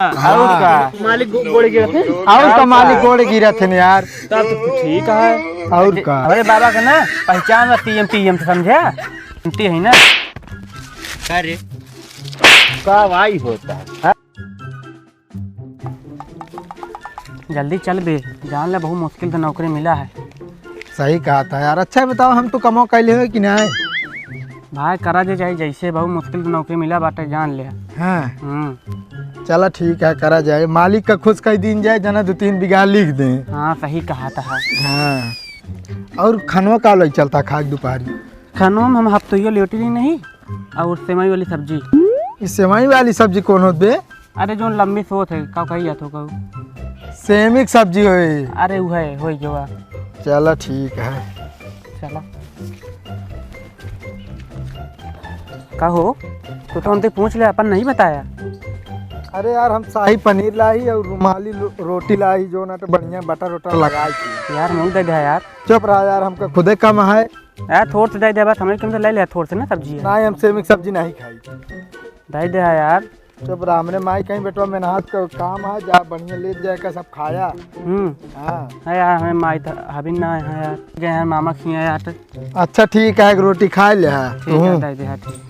और का मालिक गोड़े गिरत है। और का मालिक गोड़े गिरत है यार। तब तो ठीक है। और का अरे बाबा का ना पहचान ला टीएम समझा टी है ना। अरे का भाई होता है। जल्दी चल बे, जान ले बहुत मुश्किल से नौकरी मिला है। सही कहा था यार। अच्छा बताओ हम तो कमाओ कैले हो कि नहीं? भाई करा जे जाए जैसे बहुत मुश्किल से नौकरी मिला बाटे जान ले। हाँ चलो ठीक है करा जाए। मालिक का खुश कई दिन जाए जना 2-3 बीघा लिख दें। हाँ सही कहा था। हाँ और खनवा का लग चलता खा दोपहरी खानों में हम हफ्तों लेटी नहीं और सेवई वाली सब्जी। इस सेवई वाली सब्जी कौन होत बे? अरे जो लंबी सोच है का कही जातो कहू सेमिक सब्जी होई। अरे वो है हो जो। चलो ठीक है। चला कहो तो हमसे पूछ ले अपन नहीं बताया। अरे यार हम शाही पनीर लाई और रुमाली रोटी लाई जो ना तो बढ़िया बटर वटर लगाई थी। यार मुँह दे दे यार। चुप रहा यार हमका खुदे कम है। यार थोड़ से दे दे बस हमें क्यों ले ले थोड़ से ना सब्जी है। नहीं हम सेमिक सब्जी नहीं खाई। दे दे यार। चुप रहा हमने माई कहीं बेटवा मेहनत का काम है जा बढ़िया ले जाएगा सब खाया। हाँ है यार हमें माई हबी ना है यार जे यार मामा खिया यार। अच्छा ठीक है एक रोटी खा ले। ठीक है दे दे ठीक।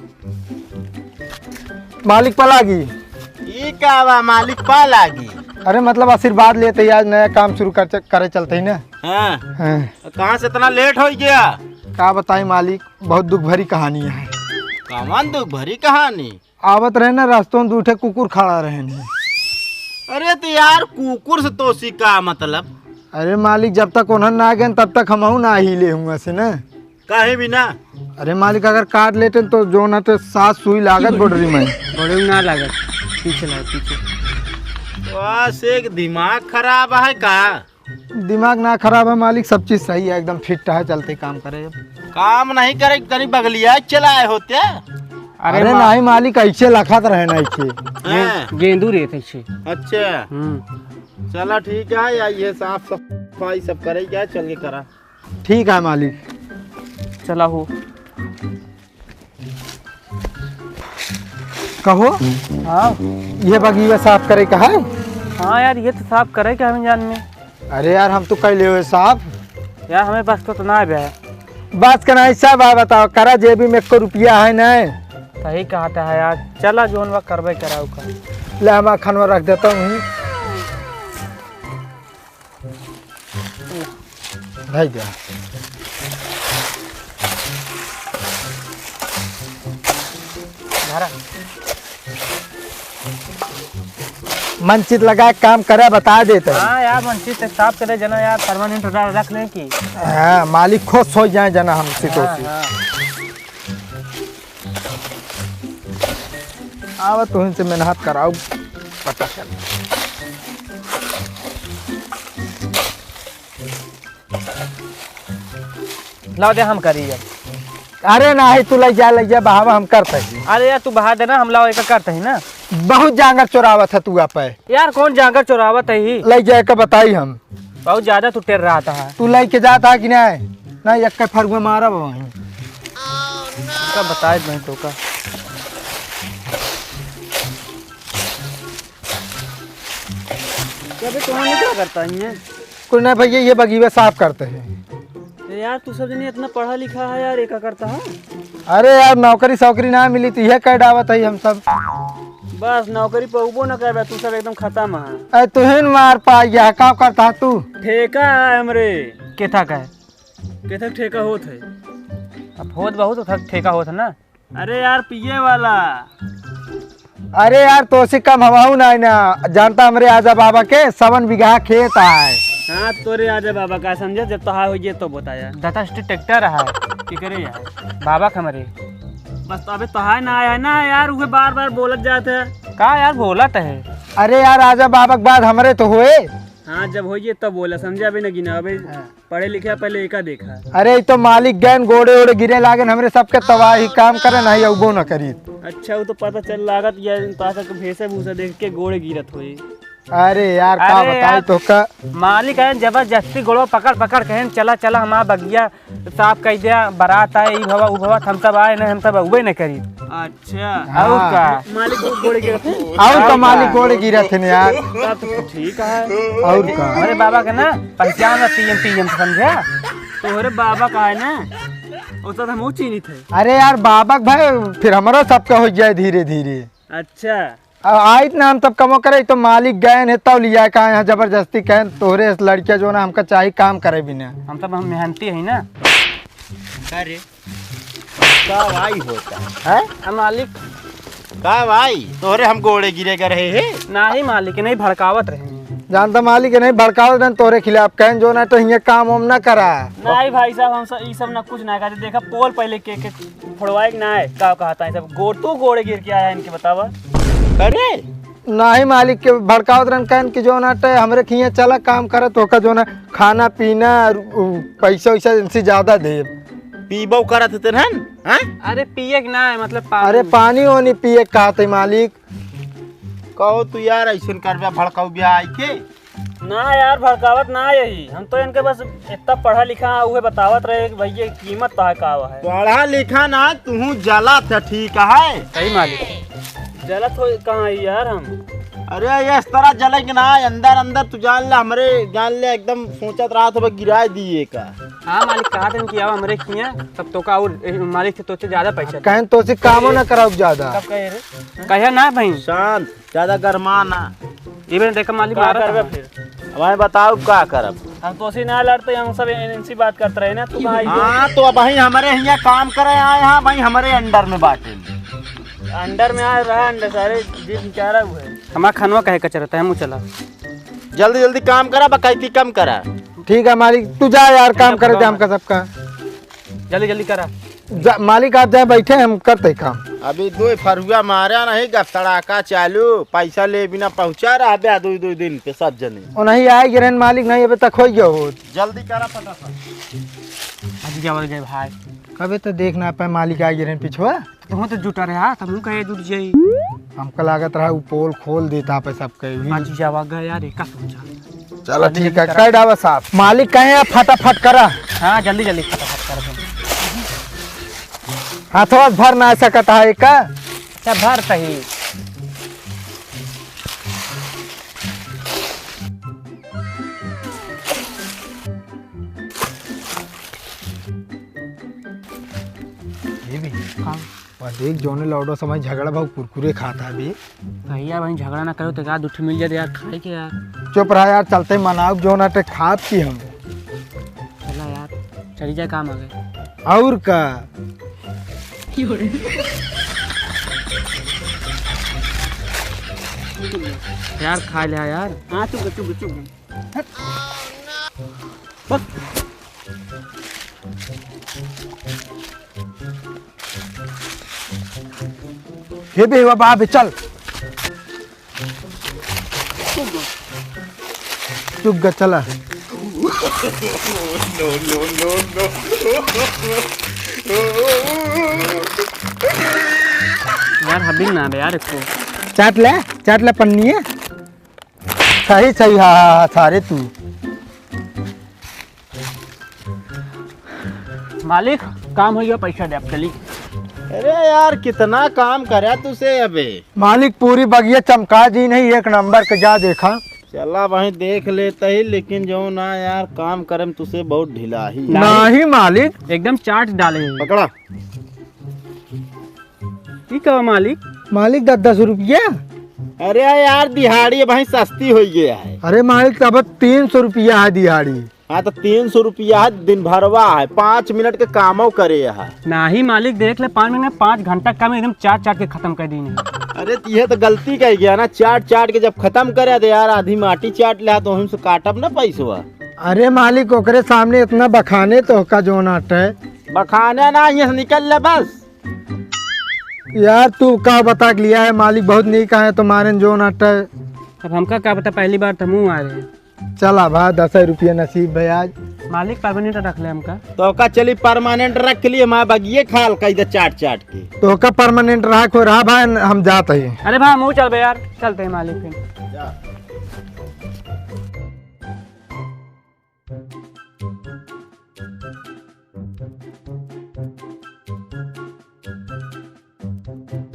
मालिक पलागी ई का बा मालिक पा लागी। अरे मतलब आशीर्वाद लेते आज नया काम शुरू करे चलते ही ना। हाँ हाँ। कहाँ से इतना लेट हो गया? का बताई मालिक बहुत दुख भरी कहानी है। कमान दुख भरी कहानी। आवत रहे ना रास्तों में दूठे कुकुर खड़ा रहे ने। अरे तो यार कुकुर से तोसी का मतलब? अरे मालिक जब तक उन्हें ना गए तब तक हम ना ही ले हुआ से ना। काहे बिना? अरे मालिक अगर काट लेते तो जो ना तो 7 सुई लागत बॉर्डरी में। बड़े ना लागत पीछे लगा पीछे। बस एक दिमाग खराब है का? दिमाग ना खराब है मालिक सब चीज सही है एकदम फिट है चलते काम करे। काम नहीं करे तनी बगलिया चलाए होते। अरे नहीं मालिक ऐसे लखत रहे ना ऐसे गेंदू रहते छे। अच्छा चला ठीक है या ये साफ सफाई सब करे क्या चल के करा। ठीक है मालिक चला हो कहो। हाँ ये बगीचा साफ करे का है? हाँ यार ये तो साफ करे क्या हमें जान में। अरे यार हम तो कैले हुए साफ यार हमें पास तो ना है। बात करना ऐसा बात बताओ करा जेबी में 1 रुपया है ना। सही कहा है यार। चला जोन वक्त करबे कराऊ का ले हम खनवा रख देता हूँ। भाई जा मनचित लगा काम करे बता देते। हाँ यार मनचित साफ करे जना यार परमानेंट रख ले की। हाँ मालिक खुश हो जाए जना हमसे तो। आवा तो इनसे मेहनत कराओ पता चल। लाओ दे हम करी अब। अरे नहीं तू ले जा बहावा हम करते हैं। अरे यार तू बहा देना हम लाओ एक करते है ना। बहुत जांगर चोरावत है तू पे। यार कौन जाकर चोरावत है ही। ले जाए का बताई हम। बहुत ज्यादा तू टेर रहा था। तू ले के जाता है कि नहीं? नहीं एक के फर्क में मारा वहीं। का बताए मैं तो का। कभी तुम्हारे क्या करता है? कुछ नहीं भैया ये बगीचा साफ करते हैं। यार तू सब जने इतना पढ़ा लिखा है यार एक करता है। अरे यार नौकरी सौकरी ना मिली तो यह कह डावत है हम सब। बस नौकरी पर उबो न कर तू सब एकदम खत्म है। अरे तुहिन मार पाया का करता तू? ठेका है हमरे। केथा का है? केथा ठेका होत है? अब होत बहुत ठेका होत है ना। अरे यार पिए वाला। अरे यार तो से कम हवाऊ ना जानता हमरे आजा बाबा के 7 बीघा खेत है। हाँ तोरे आजा बाबा का समझे जब तो हो ये तो बताया दाता ट्रैक्टर है की करे यार बाबा खमरे। बस तो अबे तो ना आया ना यार उसे बार बार बोलत जाते है का यार बोलत है। अरे यार आजा बाबा के बाद हमरे तो हुए। हाँ जब होइए तब बोला समझा अभी न गिना अबे पढ़े लिखे पहले एका देखा। अरे तो मालिक गैन गोड़े ओड़े गिरे लागन हमरे सबके तबाही काम करे नहीं उबो न करी। अच्छा वो तो पता चल लागत या पासा के भेसे भूसा देख के गोड़े गिरत होई। अरे यार का अरे बताई यार। तो का मालिक है जबरदस्ती गोड़ो पकड़ पकड़ कहें चला चला हमारा बगिया साफ कह दिया बारात आए ई भवा उ भवा हम सब आए नहीं हम सब उबे नहीं करी। अच्छा और का मालिक को गोड़े के और तो मालिक गोड़े गिरा थे न यार। तो ठीक है। और का हमारे बाबा का ना पहचान है पीएम समझा तोहरे बाबा का है ना उस हम वो चीनी थे। अरे यार बाबा भाई फिर हमारा सबका हो जाए धीरे धीरे। अच्छा आई ना हम सब कमो करे तो मालिक गए है तब लिया का यहाँ जबरदस्ती कहे तोहरे लड़किया जो ना हमका चाहिए काम करे बिना। हम सब हम मेहनती है ना। अरे का भाई होता है है मालिक का भाई तोहरे हम गोड़े गिरे कर रहे हैं। ना ही मालिक नहीं भड़कावत रहे जानता मालिक नहीं भड़काओ देन तोहरे खिलाफ कहें जो ना तो यहाँ काम वाम ना करा। नहीं भाई साहब हम सब ई सब ना कुछ ना कहते देखा पोल पहले के फोड़वाए कि ना है का कहता है सब गोड़ तू गोड़े गिर के आया इनके बतावा। अरे नहीं मालिक के भड़काओ देन कहन कि जो ना तो हमरे खिया चला काम करे तो का जो ना खाना पीना पैसा वैसा इनसे ज्यादा दे। पीबो करत थे हन हैं। अरे पिए कि ना है मतलब अरे पानी वानी पिए कहते मालिक। कहो तू यार ऐसे करबे भड़काऊ बिया आई के ना यार भड़कावत ना यही हम तो इनके बस इतना पढ़ा लिखा हुए बतावत रहे कि भैया कीमत का है। पढ़ा लिखा ना तू जला था ठीक है। सही मालिक जलत हो कहाँ है यार हम। अरे ये इस तरह जलेंगे ना अंदर अंदर तू जान ले हमरे जान ले एकदम सोचत रहा था गिरा दिए का। हाँ मालिक कहा था कि हमारे किया तब तो का और मालिक से तो ज्यादा पैसा कहें तो से कामो ना कराओ ज्यादा। कब कहे रे कहे ना भाई शांत ज्यादा गरमा ना ये देखा मालिक मारा करबे फिर हमें बताओ क्या करब। हम तो उसी ना लड़ते हम सब इनसी बात करते रहे ना तू भाई। हाँ तो अब भाई हमारे यहाँ काम करे आए यहाँ भाई हमारे अंडर में बांटे अंडर में आ रहा अंडर सारे जी बेचारा हुआ है हमारा खनवा कहे का चलता है मुँह चला जल्दी जल्दी काम करा बकैती कम करा। ठीक है मालिक तू जा यार काम करे दे हमका सबका। जल्दी जल्दी करा मालिक आप जाए बैठे हम करते काम। अभी दो फरुआ मारा नहीं गड़ाका चालू पैसा ले बिना पहुंचा रहा बे दो दो दिन पे सब जने और नहीं आए गिरन मालिक नहीं अभी तक हो गया हो। जल्दी करा फटाफट अभी क्या बोल गए भाई कभी तो देख ना पाए मालिक आए गिरन पिछवा तुम तो जुटा रहा तब मुँह कहे जुट जाई हमका लागत रहा वो पोल खोल देता पे सब कहीं। आज जावा गया यार एक का सोचा। चलो ठीक है कर डावा साफ मालिक कहे आप फटाफट करा। हाँ जल्दी जल्दी फटाफट कर दो हाथों भर ना सकता है का अच्छा भर सही। ये भी और देख जोने लौडो समय झगड़ा भाव कुरकुरे खाता भी। भैया भाई झगड़ा ना करो तो क्या दुठी मिल जाए यार खाए के यार। चुप रहा यार चलते मनाओ जो ना खात की हम चला यार चली जाए काम आ गए और का यार खा लिया यार। हाँ चुप चुप चुप बस हे बे बाप चल चुप ग चला। यार हबिल ना बे यार इसको चाट ले पन्नी है सही सही। हाँ सारे तू मालिक काम हो गया पैसा दे अब चली। अरे यार कितना काम करे तुसे अबे मालिक पूरी बगिया चमका दी नहीं एक नंबर का जा देखा। चला वही देख लेते ही लेकिन जो ना यार काम करम तुसे बहुत ढीला ही नहीं मालिक एकदम चाट डाले पकड़ा। ठीक है मालिक मालिक 10-10 रुपया। अरे यार दिहाड़ी भाई सस्ती हो गया है। अरे मालिक अब 300 रुपया है दिहाड़ी। हाँ तो 300 रुपया है दिन भरवा है 5 मिनट के कामो करे है। ना ही मालिक देख ले 5 मिनट 5 घंटा काम एकदम चाट चाट के खत्म कर दी। अरे यह तो गलती कह गया ना चाट चाट के जब खत्म करे तो यार आधी माटी चाट ले तो हमसे काटब ना पैसा। अरे मालिक ओकरे सामने इतना बखाने तो का जो नाट है बखाने ना यहाँ से निकल ले बस। यार तू का बता के लिया है मालिक बहुत नहीं कहा है तो मारे जो नाट है। अब हमका क्या पता पहली बार तो मुँह आ रहे चला भा 10 रुपया नसीब है आज। मालिक परमानेंट रख ले हमका तो का चली परमानेंट रख लिए माँ बगिए खाल कही चाट चाट के तो का परमानेंट रहा को रहा भाई हम जाते हैं। अरे भाई मुँह चल बे यार चलते हैं मालिक फिर।